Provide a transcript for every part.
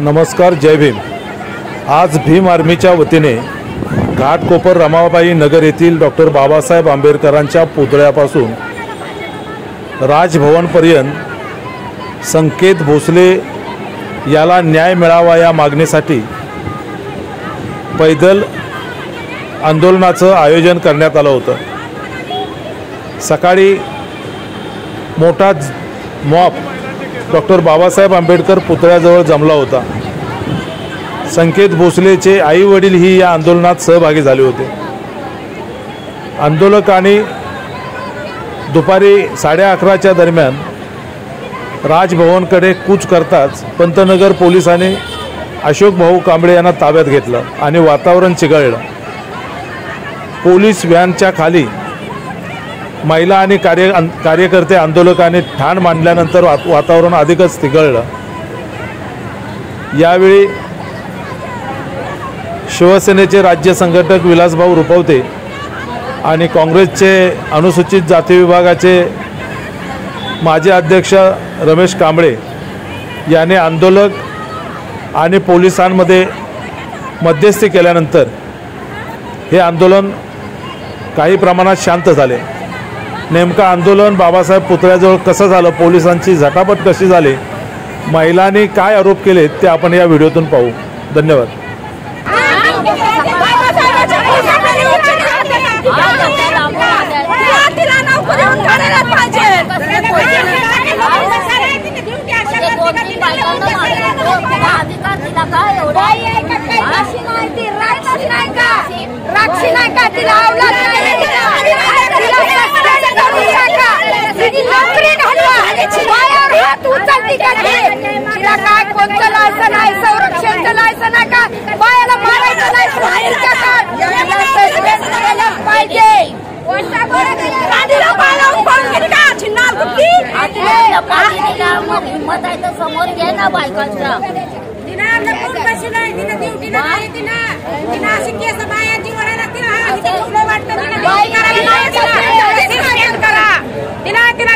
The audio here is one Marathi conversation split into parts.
नमस्कार, जय भीम। आज भीम आर्मीच्या वतीने घाटकोपर रमाबाई नगर येथील डॉक्टर बाबासाहेब आंबेडकरांच्या पुतळ्यापासून राजभवनपर्यंत संकेत भोसले याला न्याय मिळावा या मागणीसाठी पैदल आंदोलनाचं आयोजन करण्यात आलं होतं। सकाळी मोठा मॉब डॉक्टर बाबासाहेब आंबेडकर पुतळ्याजवळ जमला होता। संकेत भोसलेचे आई वडील ही या आंदोलनात सहभागी झाले होते। आंदोलकांनी दुपारी 11:30च्या दरम्यान राजभवनकडे कूच करताच पंतनगर पोलिसांनी अशोक भाऊ कांबळे यांना ताब्यात घेतलं आणि वातावरण चिघळलं। पोलीस व्हॅनच्या खाली महिला आणि कार्यकर्ते आंदोलकांनी ठाण मांडल्यानंतर वातावरण अधिकच चिघळलं। यावेळी शिवसेनेचे राज्य संघटक विलासभाऊ रुपवते आणि काँग्रेसचे अनुसूचित जाती विभागाचे माजी अध्यक्ष रमेश कांबळे यांनी आंदोलक आणि पोलिसांमध्ये मध्यस्थी केल्यानंतर हे आंदोलन काही प्रमाणात शांत झाले। नेमका आंदोलन बाबासाहेब पुतळ्याजवळ कसं झालं, पोलिसांची झटापट कशी झाली, महिलांनी काय आरोप केले ते आपण या व्हिडिओतून पाहू। धन्यवाद। हिम्मत आहे तर समोर घे ना बायकांच्या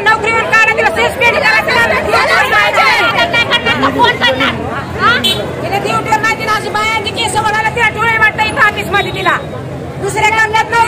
नोकरीवर काढा, तिला सस्पेंड करा, तिला ड्युटीवर नाही, तिला अशी बायांची केस म्हणाला, तिला डोळे वाटतं इथं ऑफिस मध्ये, तिला दुसऱ्या कामल्यात नाही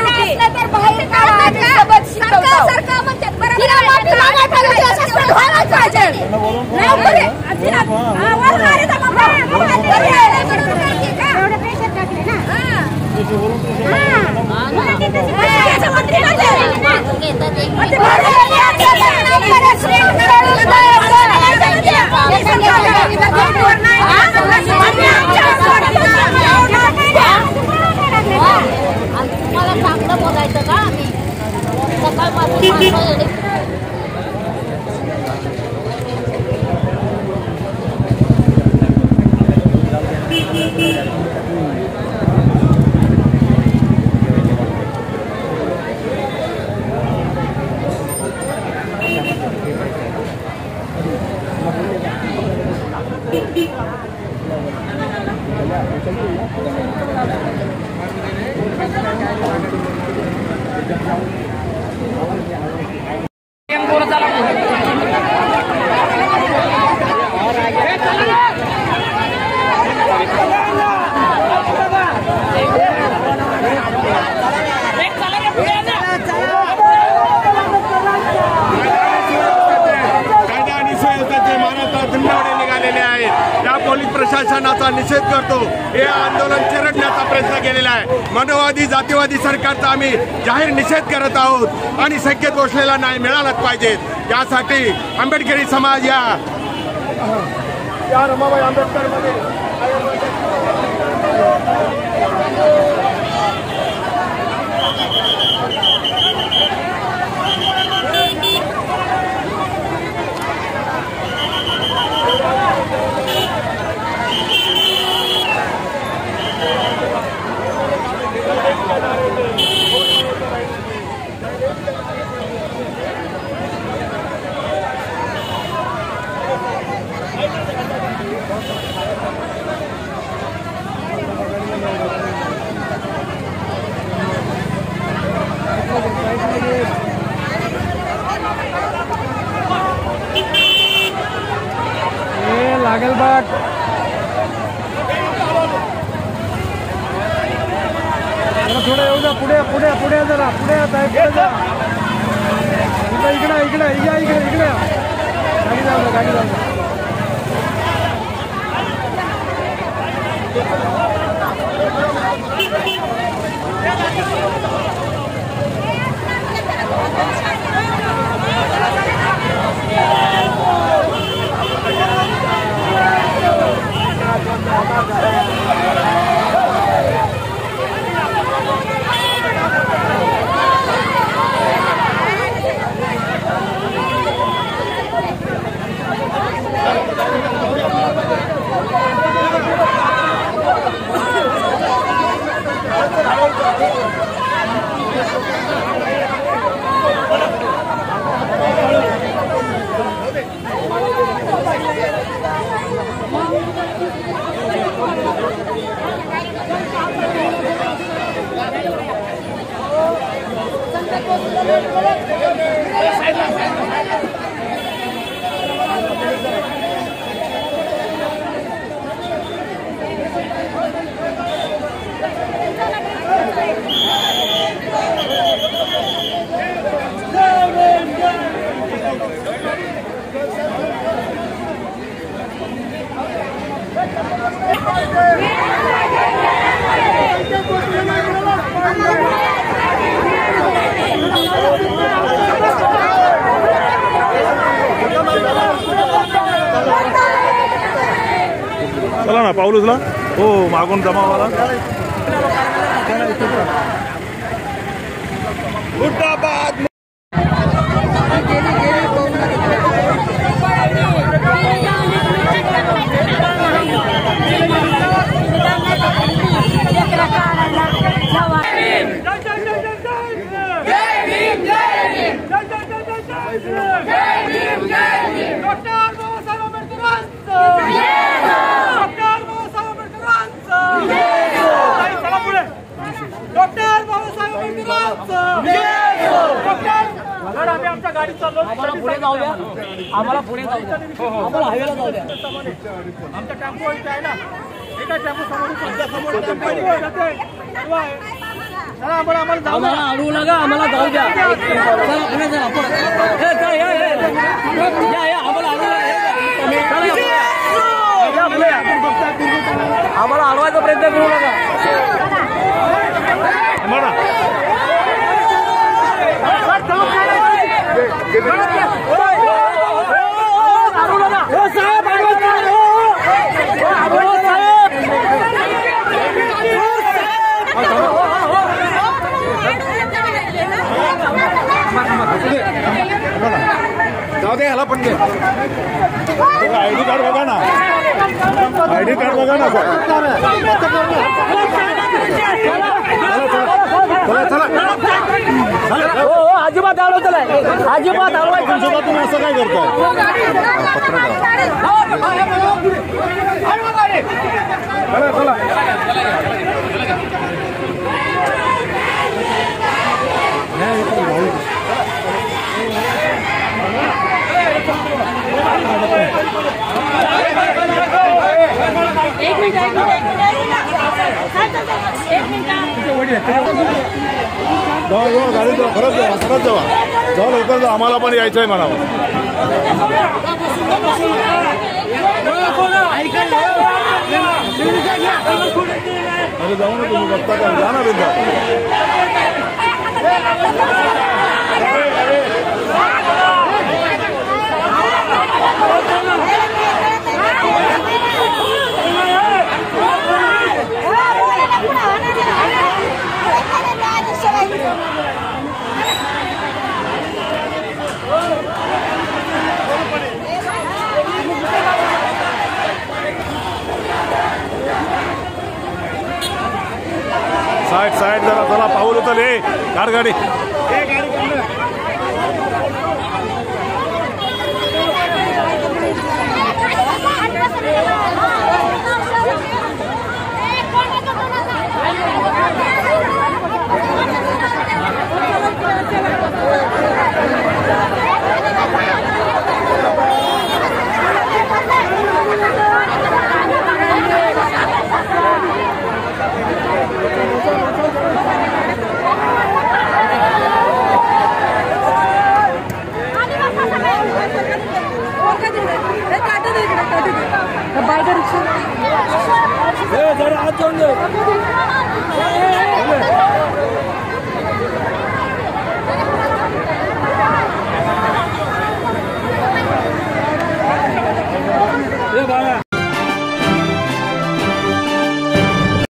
तुम्हाला चांगलं बोलायचं का? आम्ही सकाळपासून पोलीस प्रशासनाचा निषेध करतो। हे आंदोलन चिरडण्याचा प्रयत्न केलेला आहे। मनोवादी जातीवादी सरकारचा आम्ही जाहीर निषेध करत आहोत आणि संकेत भोसलेला न्याय मिळालाच पाहिजे। यासाठी आंबेडकरी समाज या रमाबाई आंबेडकर मध्ये लागेल बघ। थोडं येऊ द्या पुढे पुढे पुढे जरा पुढे आता पुढे जा इकडे इकडे या इकडे इकडे गाडी जाऊ द्या गाडी जाऊ द्या चला ना पाऊल उचला हो मागून जमावाला मुर्दाबाद आम्हाला पुढे जाऊ द्या आम्हाला पुढे जाऊ द्या आम्हाला हायवेला जाऊ द्या आमचा टेम्पो इथे आहे ना एका टेम्पो समोर चला आम्हाला जाऊ द्या अडवू नका आम्हाला जाऊ द्या चला पुढे जा या आम्हाला आम्हाला अडवायचा प्रयत्न करू नका जाऊ दे ह्याला पण घे आयडी कार्ड बघा ना आयडी कार्ड बघा ना अजिबात अडवत अजिबात अडवाय तुम्ही असं काय करताय चला गाडी जाऊ खरंच जावा जाऊ लवकर जाऊ आम्हाला पण यायचं आहे म्हणावं अरे जाऊ ना तुम्ही बघता का जा ना बिंदा साइड साइड जरा चला पाऊल उचल कार गाडी Thank you. बाय रिक्षा जरा आज जाऊन दे